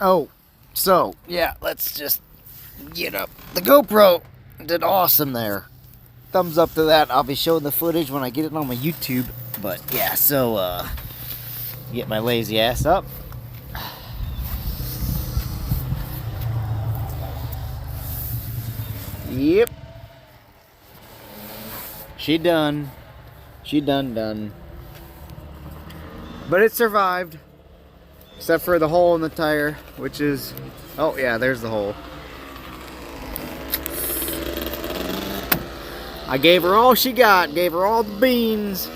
Oh, so, yeah, let's just get up. The GoPro did awesome there. Thumbs up to that. I'll be showing the footage when I get it on my YouTube. But, yeah, so, get my lazy ass up. Yep. She done. She done. But it survived. Except for the hole in the tire, which is... Oh, yeah, there's the hole. I gave her all she got. Gave her all the beans.